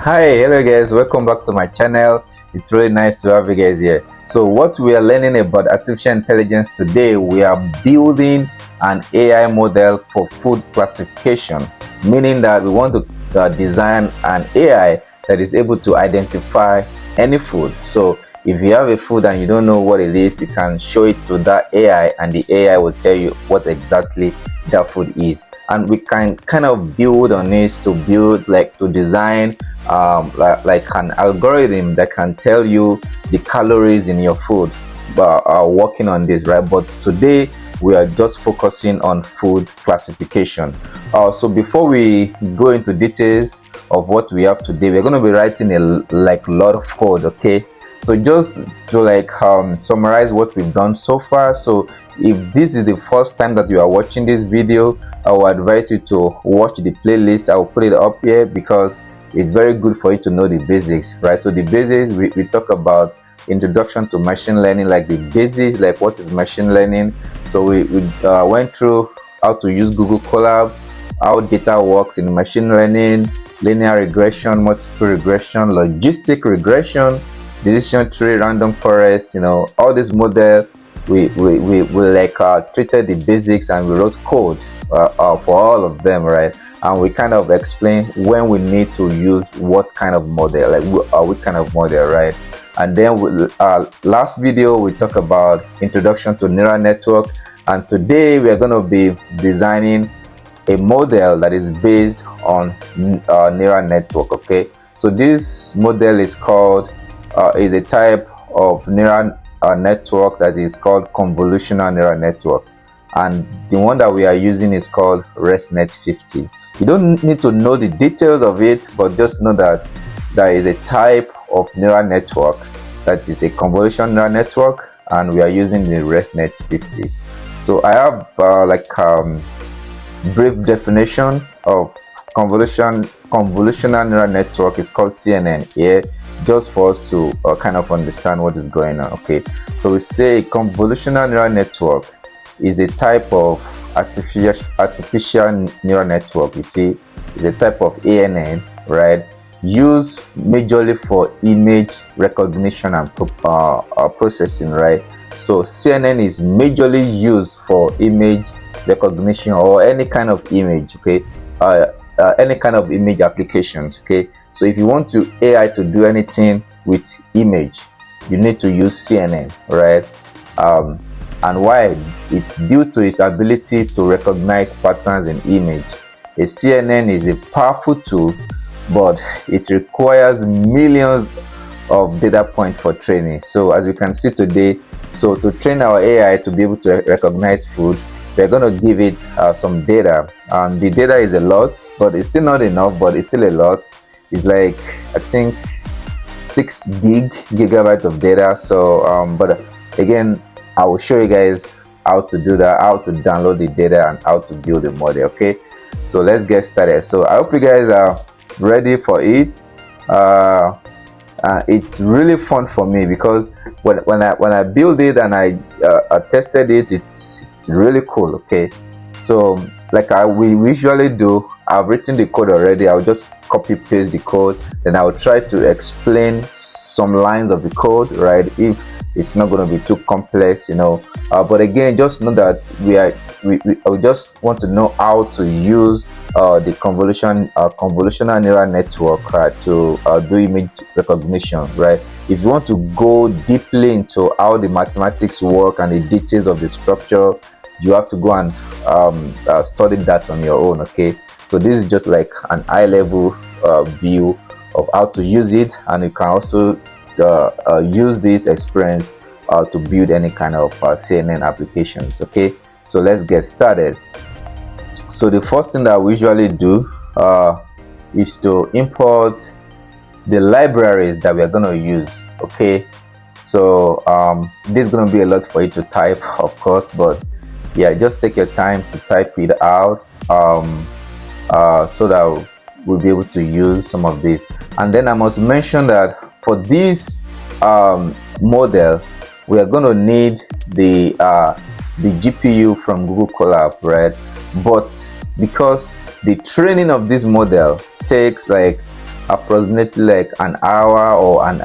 Hi, hello guys, welcome back to my channel. It's really nice to have you guys here. So what we are learning about artificial intelligence today, we are building an AI model for food classification, meaning that we want to design an AI that is able to identify any food. So if you have a food and you don't know what it is, you can show it to that AI and the AI will tell you what exactly that food is, and we can kind of build on this to design like an algorithm that can tell you the calories in your food. But working on this, right? But today we are just focusing on food classification. So before we go into details of what we have today, we're going to be writing a lot of code. Okay, so just to summarize what we've done so far. So if this is the first time that you are watching this video, I will advise you to watch the playlist. I will put it up here because it's very good for you to know the basics, right? So the basics, we talk about introduction to machine learning, like the basics, like what is machine learning. So we went through how to use Google Colab, how data works in machine learning, linear regression, multiple regression, logistic regression, decision tree, random forest, all this model. We treated the basics and we wrote code for all of them, right? And we kind of explain when we need to use what kind of model, what kind of model, right? And then last video we talked about introduction to neural network, and today we are going to be designing a model that is based on neural network. Okay, so this model is called is a type of neural network that is called convolutional neural network, and the one that we are using is called ResNet 50. You don't need to know the details of it, but just know that there is a type of neural network that is a convolutional neural network, and we are using the ResNet 50. So I have brief definition of convolutional neural network is called CNN here, just for us to kind of understand what is going on. Okay, so we say convolutional neural network is a type of artificial neural network. You see, it's a type of ANN, right, used majorly for image recognition and processing, right? So CNN is majorly used for image recognition or any kind of image, okay, any kind of image applications. Okay, so if you want to AI to do anything with image, you need to use CNN, right? And why? It's due to its ability to recognize patterns in image. A CNN is a powerful tool, but it requires millions of data points for training. So as you can see today, so to train our AI to be able to recognize food, we're going to give it some data, and the data is a lot, but it's still not enough, but it's still a lot. It's like, I think, 6 gigabytes of data. So but again, I will show you guys how to do that, how to download the data and how to build a model. Okay, so let's get started. So I hope you guys are ready for it. It's really fun for me because when I build it and I tested it, it's really cool. Okay, so like we usually do, I've written the code already. I'll just copy paste the code, then I'll try to explain some lines of the code, right, if it's not going to be too complex, but again, just know that we just want to know how to use the convolutional neural network to do image recognition, right? If you want to go deeply into how the mathematics work and the details of the structure, you have to go and study that on your own. Okay, so this is just like an high-level view of how to use it, and you can also use this experience to build any kind of CNN applications. Okay, so let's get started. So the first thing that we usually do is to import the libraries that we are going to use. Okay, so this is going to be a lot for you to type, of course, but yeah, just take your time to type it out so that we'll be able to use some of this. And then I must mention that for this model, we are going to need the GPU from Google Colab, right? But because the training of this model takes like approximately like an hour or an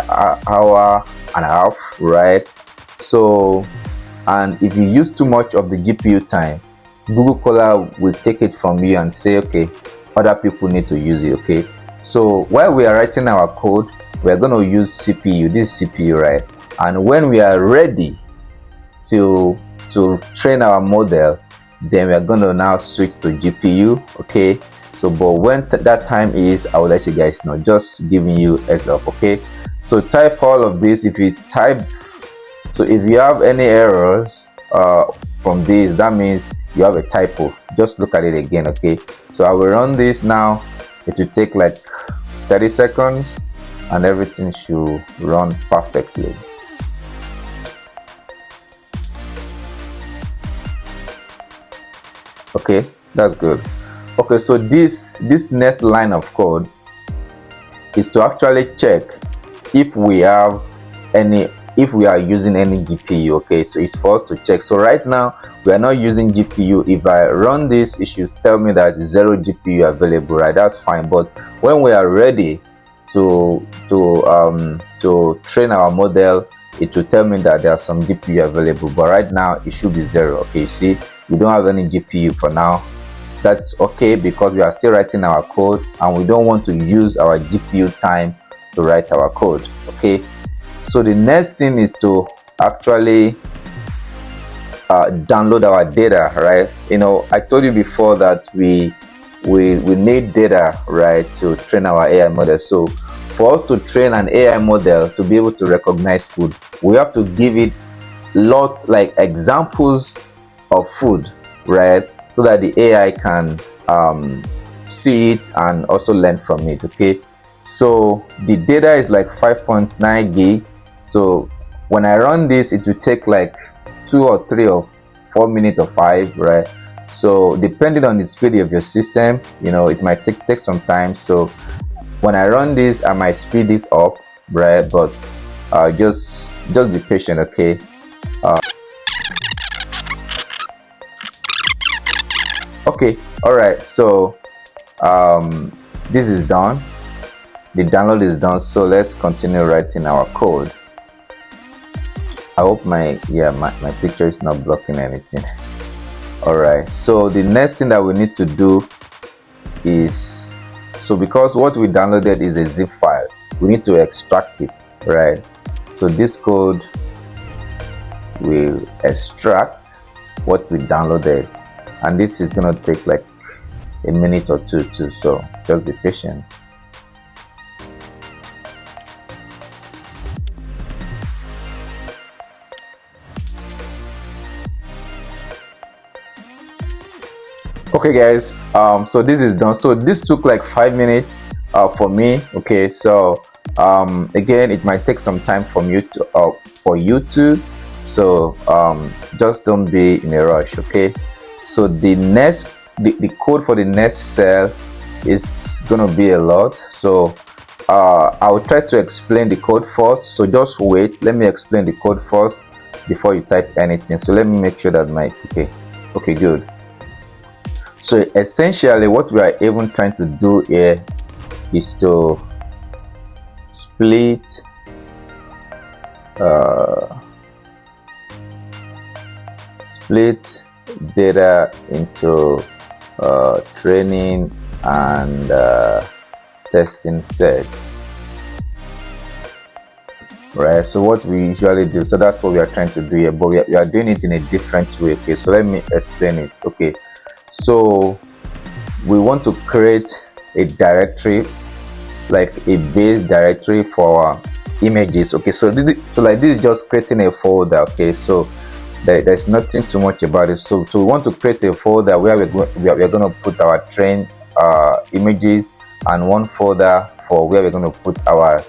hour and a half, right? So, and if you use too much of the GPU time, Google Collar will take it from you and say, okay, other people need to use it. Okay, so while we are writing our code, we are going to use CPU. This is CPU, right? And when we are ready to train our model, then we are going to now switch to GPU. Okay, so but when that time is, I will let you guys know, just giving you heads up. Okay, so type all of this. If you type, so if you have any errors from this, that means you have a typo. Just look at it again. Okay, so I will run this now. It will take like 30 seconds and everything should run perfectly. Okay, that's good. Okay, so this next line of code is to actually check if we are using any GPU. Okay, so it's for us to check. So right now we are not using GPU. If I run this, it should tell me that 0 GPU available, right? That's fine. But when we are ready to train our model, it will tell me that there are some GPU available, but right now it should be 0. Okay, see, we don't have any GPU for now. That's okay, because we are still writing our code and we don't want to use our GPU time to write our code. Okay, so the next thing is to actually download our data, right? You know, I told you before that we need data, right, to train our AI model. So for us to train an AI model to be able to recognize food, we have to give it like examples of food, right, so that the AI can see it and also learn from it. Okay, so the data is like 5.9 gig. So when I run this, it will take like 2 or 3 or 4 minutes or 5, right? So depending on the speed of your system, you know, it might take some time. So when I run this, I might speed this up, right? But just be patient. Okay, okay, all right. So this is done, the download is done. So let's continue writing our code. I hope my picture is not blocking anything. All right, so the next thing that we need to do is, so because what we downloaded is a zip file, we need to extract it, right? So this code will extract what we downloaded, and this is gonna take like a minute or two too, so just be patient. Okay guys, so this is done. So this took like 5 minutes for me. Okay, so again, it might take some time from you to for you to, so just don't be in a rush. Okay, so the code for the next cell is gonna be a lot, so I will try to explain the code first. So just wait, let me explain the code first before you type anything. So let me make sure that my okay, good. So essentially what we are even trying to do here is to split data into training and testing sets, right? So what we usually do, so that's what we are trying to do here, but we are doing it in a different way. Okay, so let me explain it. Okay, so we want to create a directory, like a base directory for our images. Okay, so this is just creating a folder. Okay, so there's nothing too much about it. So we want to create a folder where we're going to put our trained images, and one folder for where we're going to put our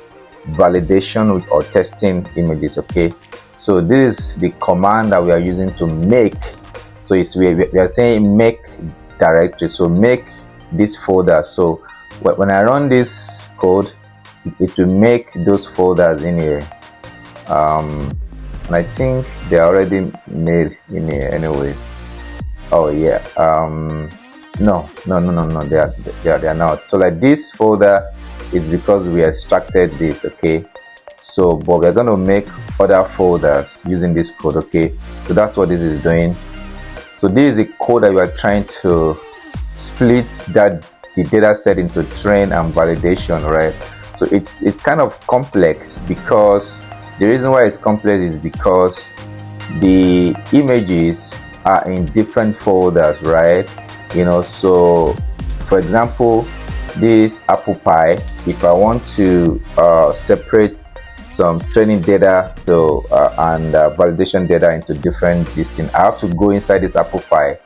validation or testing images. Okay, so this is the command that we are using to make. So we are saying make directory, so make this folder. So when I run this code, it will make those folders in here, and I think they're already made in here anyways. Oh yeah, no, they are not. So like this folder is because we extracted this, okay? So but we're going to make other folders using this code, okay? So that's what this is doing. So this is a code that we are trying to split the data set into train and validation, right? So it's kind of complex, because the reason why it's complex is because the images are in different folders, right? So for example, this apple pie, if I want to separate some training data to and validation data into different distinct, I have to go inside this apple pie,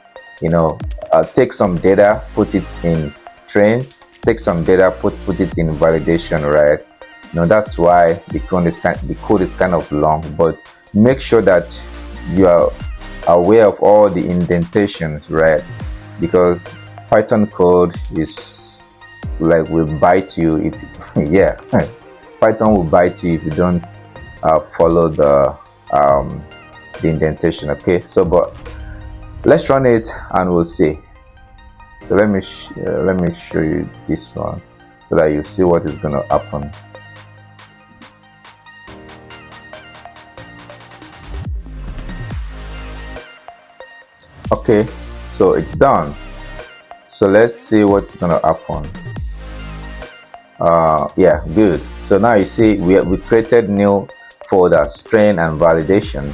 take some data, put it in train, take some data, put it in validation, right? That's why the code is kind of long, but make sure that you are aware of all the indentations, right? Because Python code is like will bite you if yeah, Python will bite you if you don't follow the indentation, okay? So but let's run it and we'll see. So let me show you this one so that you see what is going to happen. Okay, so it's done. So let's see what's going to happen. Yeah, good. So now you see we created new folders, train and validation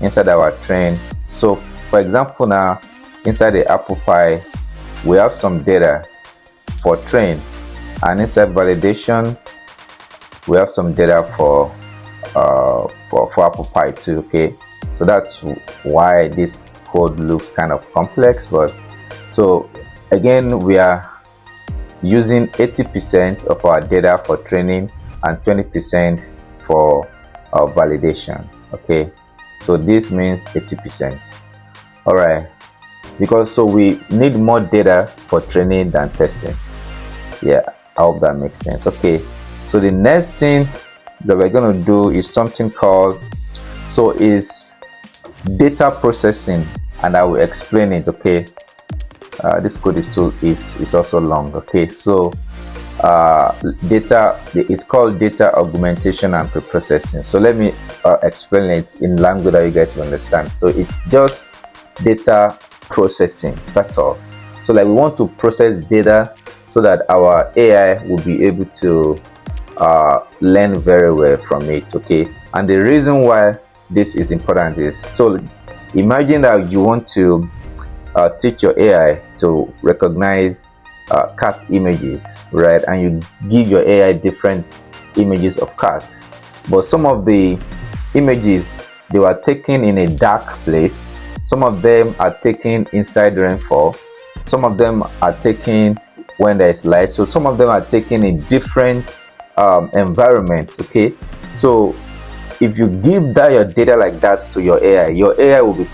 inside our train. So for example, now inside the apple pie we have some data for train, and inside validation we have some data for apple pie too, okay? So that's why this code looks kind of complex. But so again, we are using 80% of our data for training and 20% for our validation, okay? So this means 80%. All right, because so we need more data for training than testing. Yeah, I hope that makes sense. Okay, so the next thing that we're going to do is something called is data processing, and I will explain it, okay? This code is also long, okay? So data is called data augmentation and preprocessing. So let me explain it in language that you guys will understand. So it's just data processing, that's all. So like we want to process data so that our AI will be able to learn very well from it, okay? And the reason why this is important is, so imagine that you want to teach your AI to recognize cat images, right? And you give your AI different images of cat, but some of the images, they were taken in a dark place, some of them are taken inside rainfall, some of them are taken when there is light, so some of them are taken in different environment, okay? So if you give your data like that to your AI will be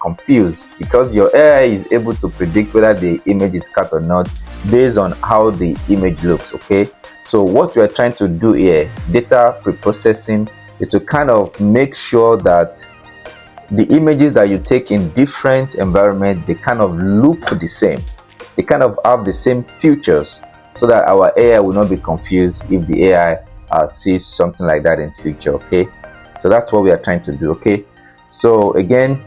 confused, because your AI is able to predict whether the image is cat or not based on how the image looks, okay? So what we are trying to do here, data preprocessing, is to kind of make sure that the images that you take in different environments, they kind of look the same, they kind of have the same features, so that our AI will not be confused if the AI sees something like that in future, okay? So that's what we are trying to do, okay? So again,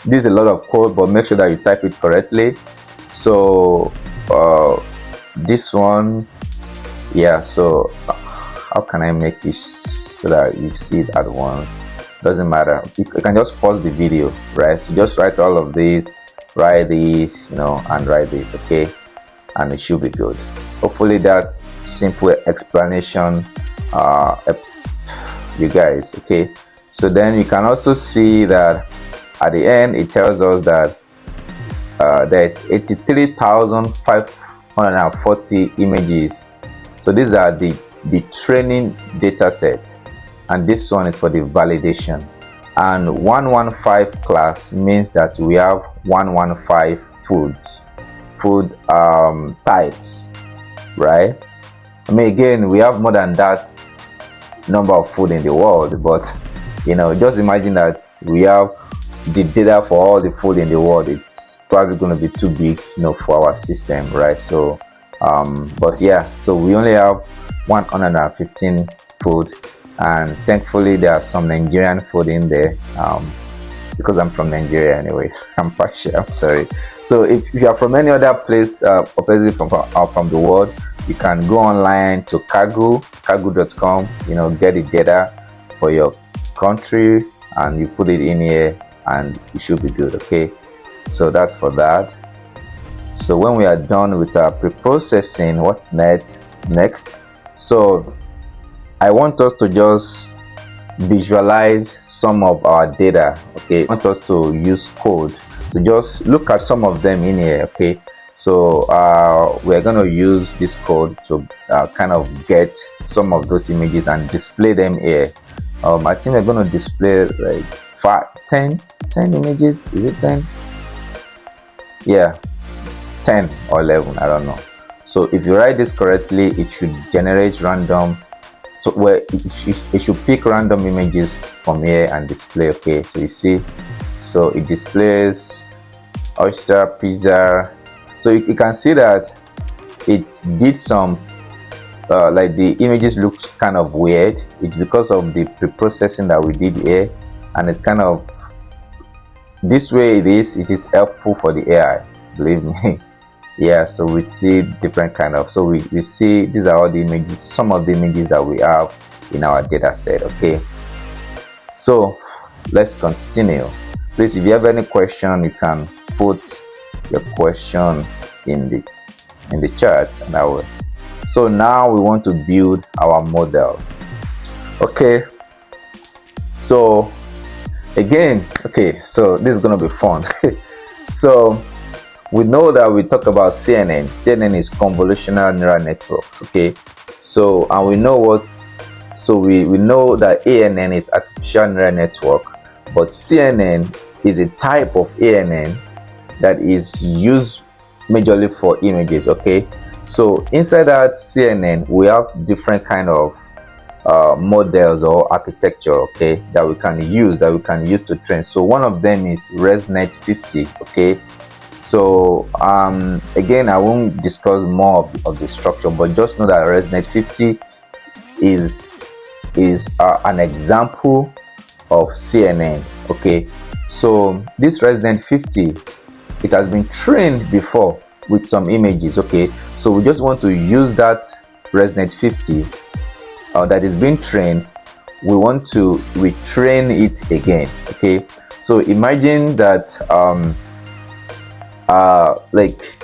this is a lot of code, but make sure that you type it correctly. So this one, yeah, so how can I make this so that you see it at once? Doesn't matter, you can just pause the video, right? So just write all of these, write these, and write this, okay? And it should be good. Hopefully that simple explanation you guys, okay? So then you can also see that at the end it tells us that there is 83,540 images. So these are the training data set, and this one is for the validation. And 115 class means that we have 115 food types, right? I mean, again, we have more than that number of food in the world, but just imagine that we have the data for all the food in the world, it's probably going to be too big, for our system, right? So but yeah, so we only have 115 food, and thankfully there are some Nigerian food in there, because I'm from Nigeria anyways. I'm partial, I'm sorry. So if you are from any other place, obviously from the world, you can go online to kaggle.com, get the data for your country, and you put it in here and you should be good. Okay, so that's for that. So when we are done with our pre-processing, what's next? So I want us to just visualize some of our data. Okay, I want us to use code to just look at some of them in here. Okay, so we're going to use this code to kind of get some of those images and display them here. I think we're going to display like 10 images. Is it 10? Yeah, 10 or 11, I don't know. So if you write this correctly, it should generate random, so where it should pick random images from here and display. Okay, so you see, so it displays oyster, pizza. So you can see that it did some like the images looks kind of weird. It's because of the pre-processing that we did here, and it's kind of this way. It is helpful for the AI, believe me. Yeah, so we see different kind of, so we see these are all the images, some of the images that we have in our data set. Okay, so let's continue. Please, if you have any question, you can put your question in the chat, and I will. So now we want to build our model. Okay, so again, okay, so this is gonna be fun. So we know that we talk about CNN. CNN is convolutional neural networks. Okay, so and we know what, so we know that ANN is artificial neural network, but CNN is a type of ANN that is used majorly for images. Okay, so inside that CNN we have different kind of models or architecture, okay, that we can use to train. So one of them is ResNet 50. Okay, so again, I won't discuss more of the structure, but just know that ResNet 50 is an example of CNN. Okay, so this ResNet 50, it has been trained before with some images. Okay, so we just want to use that ResNet 50 that is being trained. We want to retrain it again. Okay, so imagine that like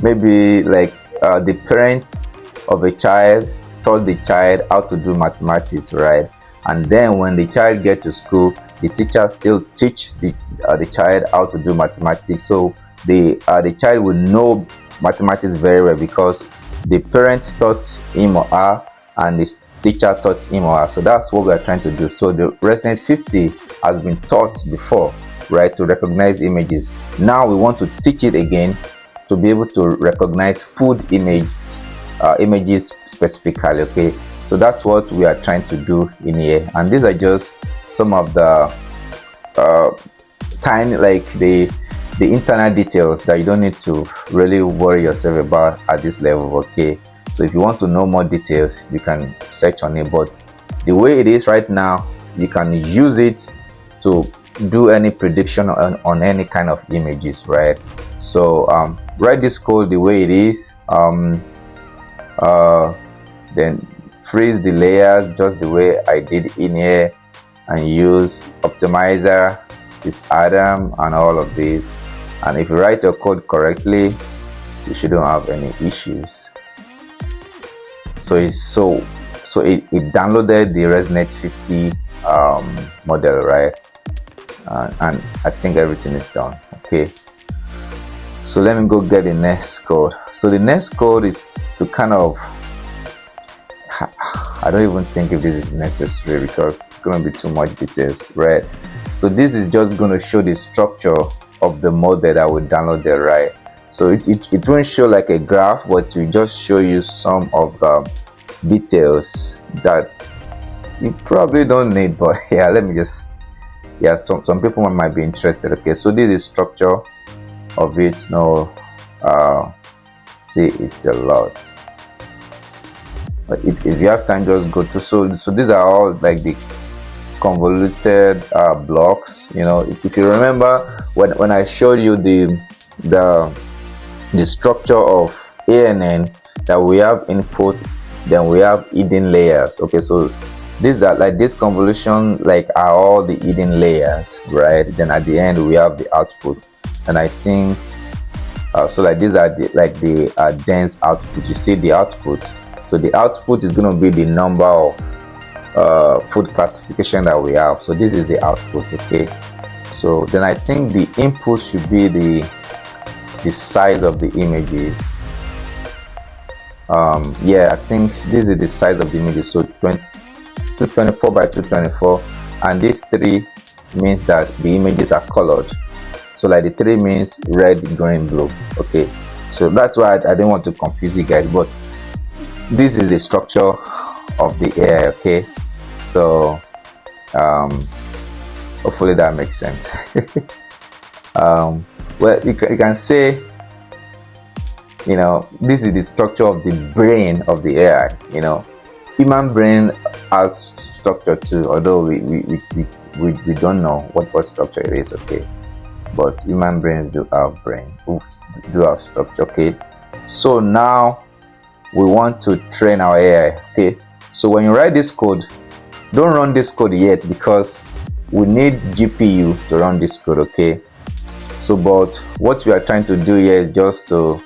maybe like the parents of a child taught the child how to do mathematics, right? And then when the child get to school, the teacher still teach the child how to do mathematics. So the child will know mathematics very well because the parent taught him or her and the teacher taught him or her. So that's what we are trying to do. So the ResNet 50 has been taught before, right, to recognize images. Now we want to teach it again to be able to recognize food images specifically. Okay, so that's what we are trying to do in here, and these are just some of the tiny, like the internal details that you don't need to really worry yourself about at this level. Okay, so if you want to know more details, you can search on it, but the way it is right now, you can use it to do any prediction on any kind of images, right? So write this code the way it is, then freeze the layers just the way I did in here, and use optimizer, this Adam, and all of these. And if you write your code correctly, you shouldn't have any issues. So it downloaded the ResNet 50 model, right? And I think everything is done. Okay, so let me go get the next code. So the next code is to kind of, I don't even think if this is necessary because it's going to be too much details, right? So this is just going to show the structure of the model that we downloaded, right? So it won't show like a graph, but it will just show you some of the details that you probably don't need. But yeah, let me just yeah, some people might be interested. Okay, so this is structure of it. No, see, it's a lot, but if you have time, just go through. So these are all like the convoluted blocks. You know, if you remember when I showed you the structure of ANN, that we have input, then we have hidden layers. Okay, so these are like this convolution, like are all the hidden layers, right? Then at the end we have the output, and I think so like these are the dense output. You see the output, so the output is going to be the number of food classification that we have. So this is the output. Okay, so then I think the input should be the size of the images. Yeah, I think this is the size of the images. So 224 by 224, and this 3 means that the images are colored. So like the 3 means red, green, blue. Okay, so that's why I didn't want to confuse you guys, but this is the structure of the AI. Okay, so hopefully that makes sense. Well, you can say, you know, this is the structure of the brain of the AI. You know, human brain has structure too, although we don't know what structure it is. Okay, but human brains do have do have structure. Okay, so now we want to train our AI. Okay, so when you write this code, don't run this code yet, because we need GPU to run this code. Okay, so but what we are trying to do here is just to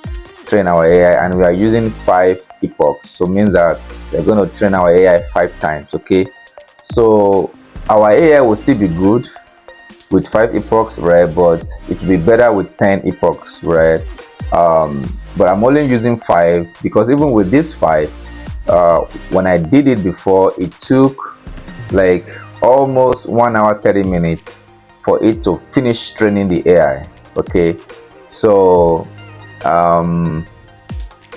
train our AI, and we are using 5 epochs, so means that we're going to train our AI 5 times. Okay, so our AI will still be good with 5 epochs, right? But it will be better with 10 epochs, right? But I'm only using 5 because even with this 5, when I did it before, it took like almost 1 hour 30 minutes for it to finish training the AI. Okay, so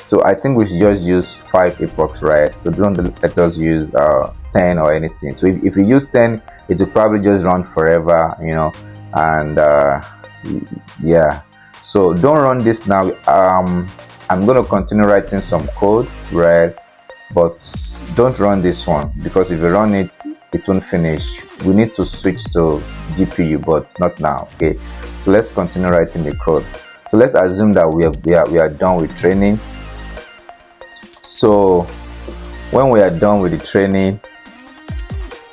so I think we should just use 5 epochs, right? So don't let us use 10 or anything. So if we use 10, it will probably just run forever, you know. And yeah, so don't run this now. I'm going to continue writing some code, right? But don't run this one, because if you run it, it won't finish. We need to switch to GPU, but not now. Okay, so let's continue writing the code. So let's assume that we are done with training. So when we are done with the training,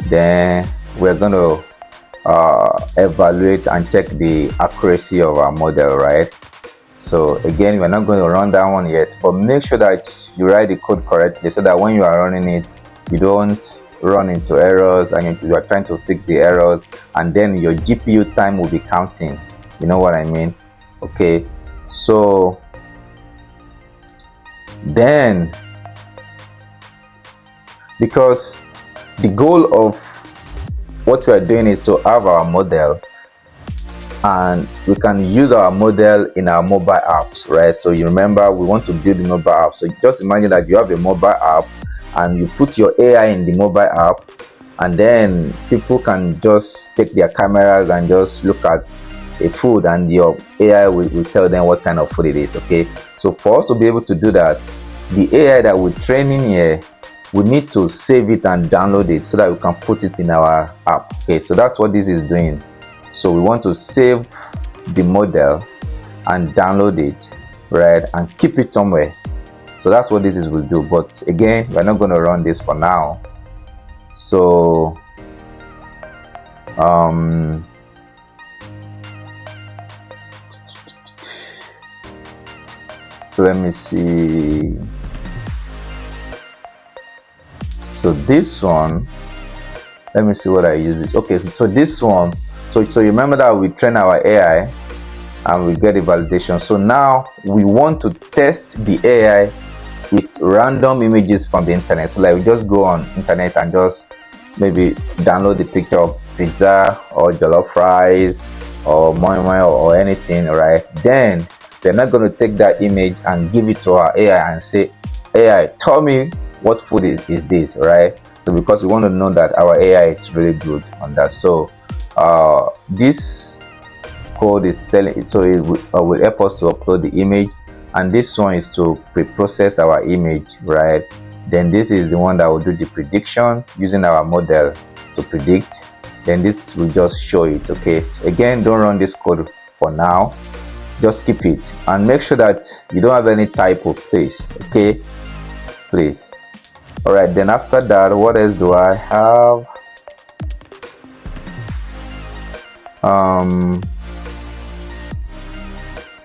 then we're going to evaluate and check the accuracy of our model, right? So again, we're not going to run that one yet, but make sure that you write the code correctly, so that when you are running it, you don't run into errors, and you are trying to fix the errors, and then your GPU time will be counting. You know what I mean? Okay, so then, because the goal of what we are doing is to have our model, and we can use our model in our mobile apps, right? So you remember, we want to build the mobile app. So just imagine that you have a mobile app, and you put your AI in the mobile app, and then people can just take their cameras and just look at a food, and your AI will tell them what kind of food it is. Okay, so for us to be able to do that, the AI that we're training here, we need to save it and download it, so that we can put it in our app. Okay, so that's what this is doing. So we want to save the model and download it, right, and keep it somewhere. So that's what this will do. But again, we're not going to run this for now. So so let me see. So this one, let me see what I use it. Okay, so this one, so you remember that we train our AI and we get a validation. So now we want to test the AI with random images from the internet. So like we just go on internet and just maybe download the picture of pizza or jollof rice or moi moi or anything, right? Then they're not going to take that image and give it to our AI and say, AI, tell me what food is this, right? So because we want to know that our AI is really good on that. So this code is telling, so it will help us to upload the image, and this one is to pre-process our image, right? Then this is the one that will do the prediction using our model to predict. Then this will just show it. Okay, so again, don't run this code for now, just keep it and make sure that you don't have any typo, please. Okay, please. All right, then after that, what else do I have?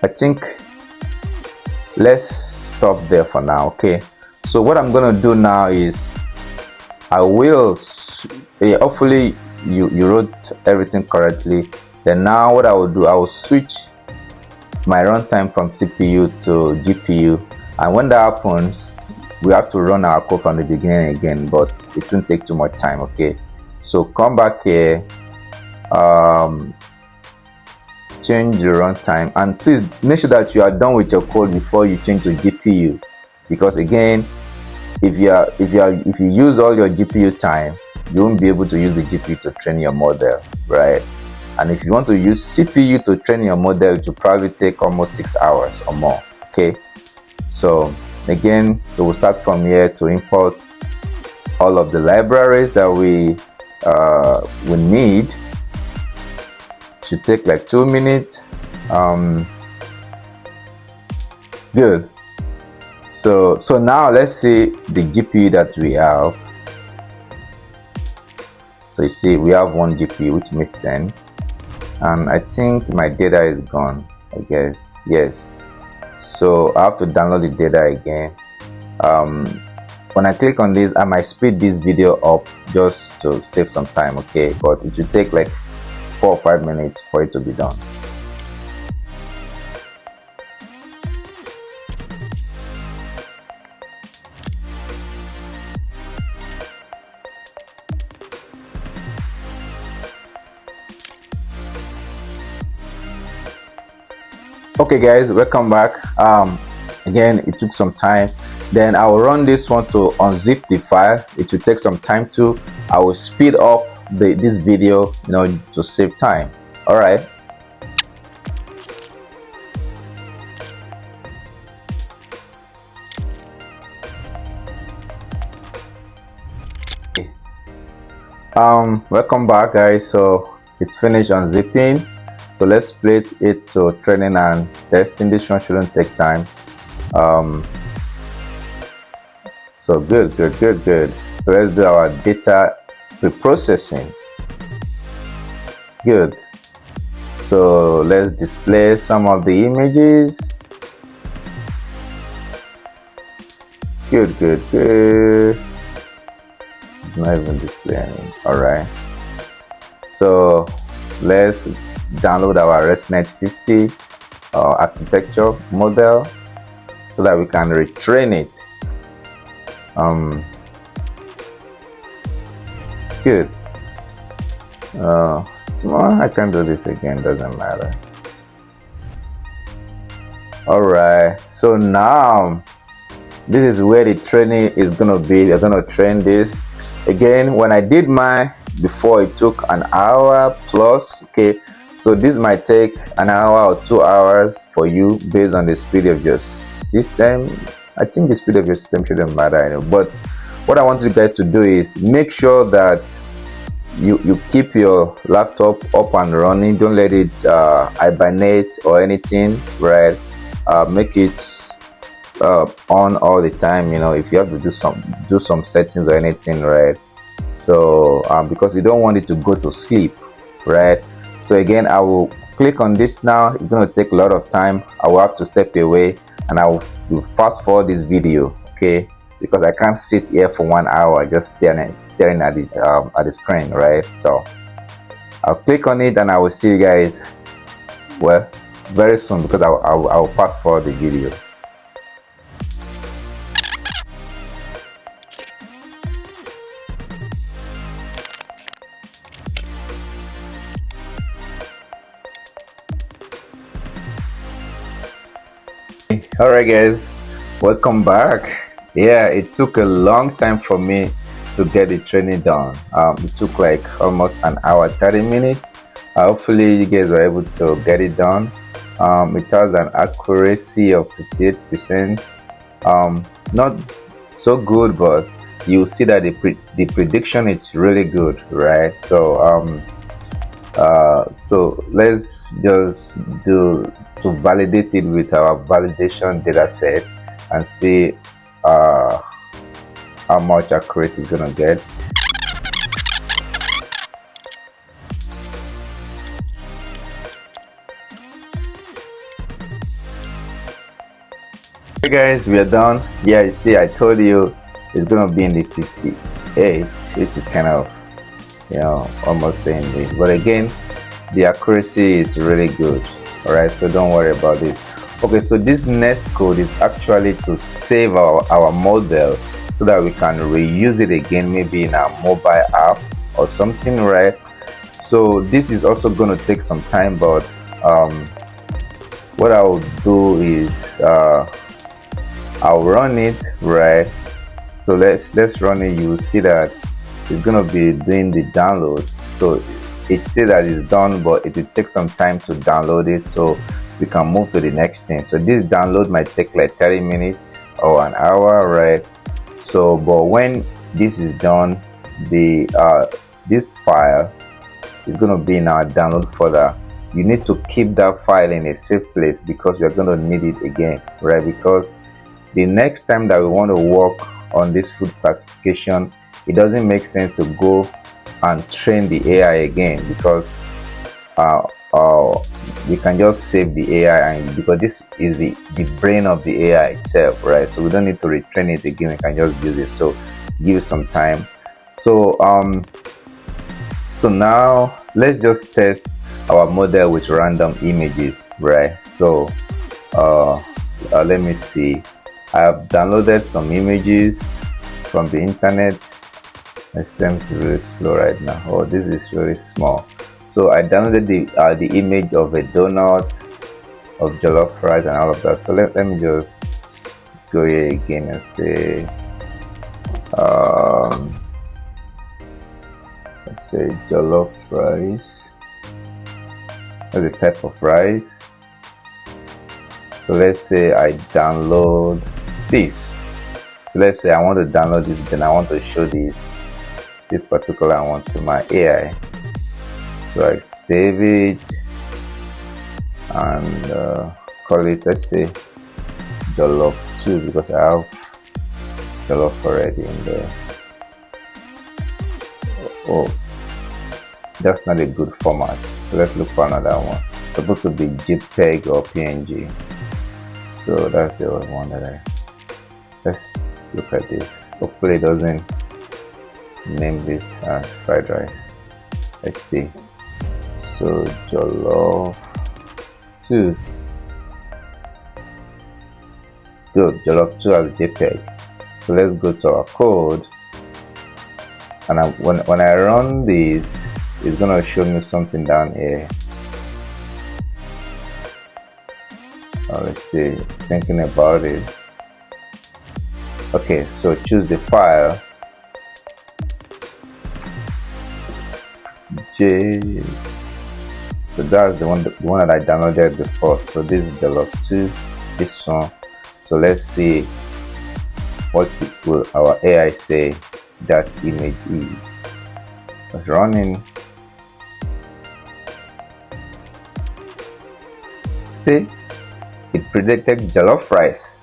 I think let's stop there for now. Okay, so what I'm gonna do now is I will hopefully you wrote everything correctly. Then now what I will do, I will switch my runtime from CPU to GPU, and when that happens, we have to run our code from the beginning again, but it won't take too much time. Okay, so come back here, change the runtime, and please make sure that you are done with your code before you change to GPU, because again, if you use all your GPU time, you won't be able to use the GPU to train your model, right? And if you want to use CPU to train your model, it will probably take almost 6 hours or more. Okay, so again, so we'll start from here to import all of the libraries that we need. Should take like 2 minutes. Good. So now let's see the GPU that we have. So you see we have one GPU, which makes sense, and I think my data is gone, I guess. Yes, so I have to download the data again. When I click on this, I might speed this video up just to save some time. Okay, but it will take like 4 or 5 minutes for it to be done. Okay guys, welcome back. Again, it took some time. Then I will run this one to unzip the file. It will take some time too. I will speed up this video, to save time. All right. Welcome back guys. So it's finished unzipping. So let's split it to training and testing. This one shouldn't take time. So good. So let's do our data preprocessing. Good. So let's display some of the images. Good. It's not even displaying. All right. So let's download our ResNet 50 architecture model so that we can retrain it. Good. Well, I can do this again, doesn't matter. All right, so now this is where the training is gonna be. We're gonna train this again. When I did mine before, it took an hour plus. Okay, so this might take an hour or 2 hours for you based on the speed of your system. I think the speed of your system shouldn't matter, but what I want you guys to do is make sure that you keep your laptop up and running. Don't let it hibernate or anything, right? Make it on all the time. If you have to do some settings or anything, right? So because you don't want it to go to sleep, right? So again, I will click on this now. It's going to take a lot of time. I will have to step away and I will fast forward this video, okay? Because I can't sit here for 1 hour just staring at the screen, right? So I'll click on it and I will see you guys very soon, because I'll fast forward the video. All right guys, welcome back. Yeah, it took a long time for me to get the training done. It took like almost an hour 30 minutes, Hopefully you guys were able to get it done. It has an accuracy of 58%. Not so good, but you see that the prediction is really good, right? So let's just do to validate it with our validation data set and see how much accuracy is gonna get. Hey guys, we are done. Yeah, you see, I told you it's gonna be in the 58, which is kind of, almost saying this, but again, the accuracy is really good. All right, so don't worry about this. Okay, so this next code is actually to save our model so that we can reuse it again, maybe in our mobile app or something, right? So this is also going to take some time, but what I'll do is I'll run it, right? So let's run it. You will see that it's going to be doing the download. So it says that it's done, but it will take some time to download it, so we can move to the next thing. So this download might take like 30 minutes or an hour, right? So but when this is done, the this file is going to be in our download folder. You need to keep that file in a safe place because you're going to need it again, right? Because the next time that we want to work on this food classification, it doesn't make sense to go and train the AI again, because we can just save the AI, and because this is the brain of the AI itself, right? So we don't need to retrain it again, we can just use it. So give it some time. So so now let's just test our model with random images, right? So let me see. I have downloaded some images from the internet. My system's really slow right now. Oh, this is really small. So I downloaded the image of a donut, of jollof rice, and all of that. So let me just go here again and say let's say jollof rice. That's the type of rice. So let's say I download this. So let's say I want to download this, then I want to show this particular one to my AI. So I save it and call it, let's say, jollof 2, because I have jollof already in there. Oh, that's not a good format. So let's look for another one. It's supposed to be JPEG or PNG. So that's the other one that let's look at this. Hopefully it doesn't name this as fried rice. Let's see. So jollof 2. Good, jollof 2 as JPEG. So let's go to our code, and when I run this, it's gonna show me something down here. Let's see, thinking about it. Okay, so choose the file. So that's the one that I downloaded before. So this is jollof 2, this one. So let's see what will our AI say that image is. It's running. See, it predicted jollof rice.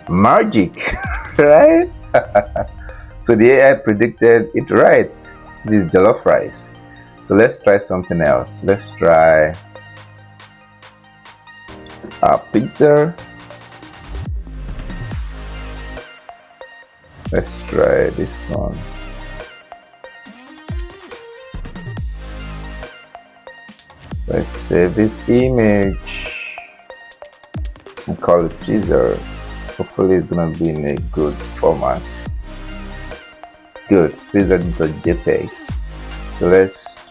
Magic, right? So the AI predicted it right. This is jollof rice. So let's try something else. Let's try a pizza. Let's try this one. Let's save this image and call it pizza. Hopefully it's gonna be in a good format. Good, pizza.jpg. So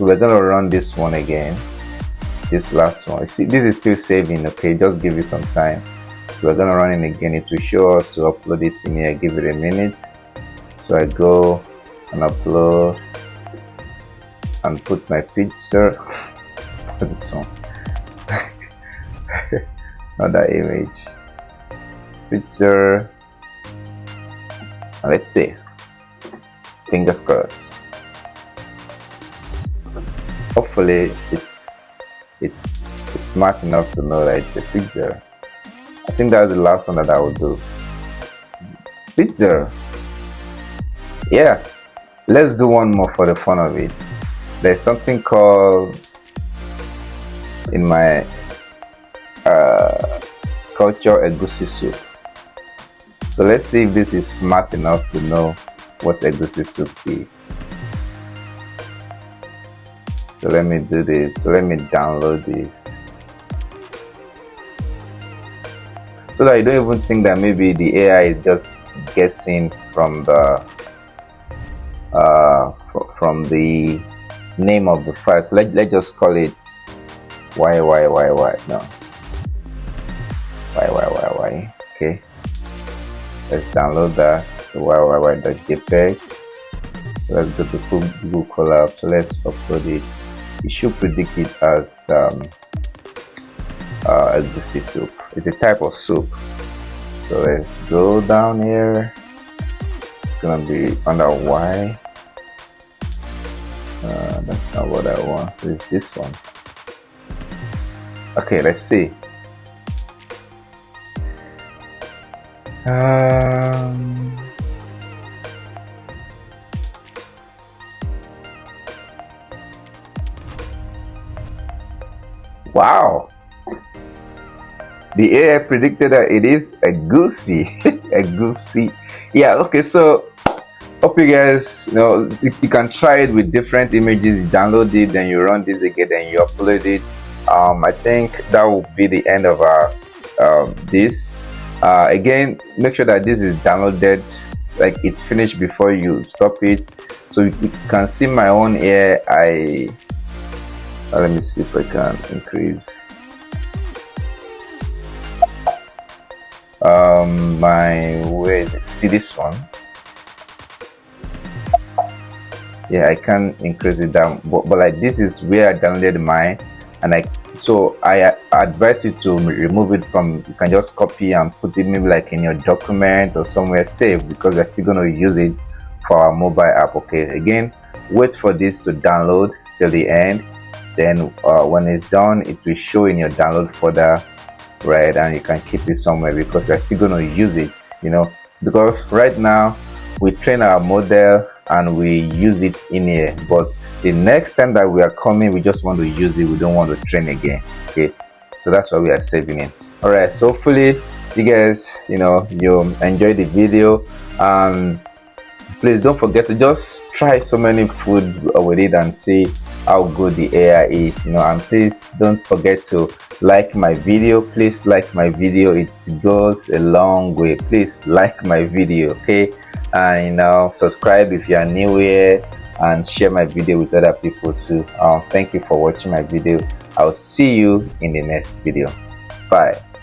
we're gonna run this one again, this last one. You see, this is still saving. Okay, just give it some time. So we're gonna run it again. It will show us to upload it in here. Give it a minute. So I go and upload, and put my picture. This one. Another image, picture. Let's see. Fingers crossed. Hopefully it's smart enough to know that it's a picture. I think that's the last one that I will do. Picture. Yeah, let's do one more for the fun of it. There's something called in my culture egusi soup. So let's see if this is smart enough to know what egusi soup is. So let me do this. So let me download this, so that you don't even think that maybe the AI is just guessing from the name of the file. So let's just call it y. No, y. Okay, let's download that. So y.jpg. So let's go to Google Colab. So let's upload it. It should predict it as egusi soup. It's a type of soup. So let's go down here. It's gonna be under Y. That's not what I want. So it's this one. Okay, let's see. Wow, the AI predicted that it is egusi. Egusi. Yeah, okay, so hope you guys, you can try it with different images. You download it, then you run this again, then you upload it. I think that will be the end of our this. Again, make sure that this is downloaded, like it's finished before you stop it. So you can see my own here. Let me see if I can increase where is it? See this one? Yeah, I can increase it down, but like this is where I downloaded mine, and so I advise you to remove it from. You can just copy and put it maybe like in your document or somewhere safe, because we're still going to use it for our mobile app. Okay, again, wait for this to download till the end. Then when it's done, it will show in your download folder, right? And you can keep it somewhere, because we're still going to use it, because right now we train our model and we use it in here, but the next time that we are coming, we just want to use it. We don't want to train again. Okay, so that's why we are saving it. All right, so hopefully you guys you enjoy the video. Please don't forget to just try so many food with it and see how good the AI is, and please don't forget to like my video. Please like my video, it goes a long way. Please like my video, okay? And subscribe if you are new here, and share my video with other people too. Thank you for watching my video. I'll see you in the next video. Bye.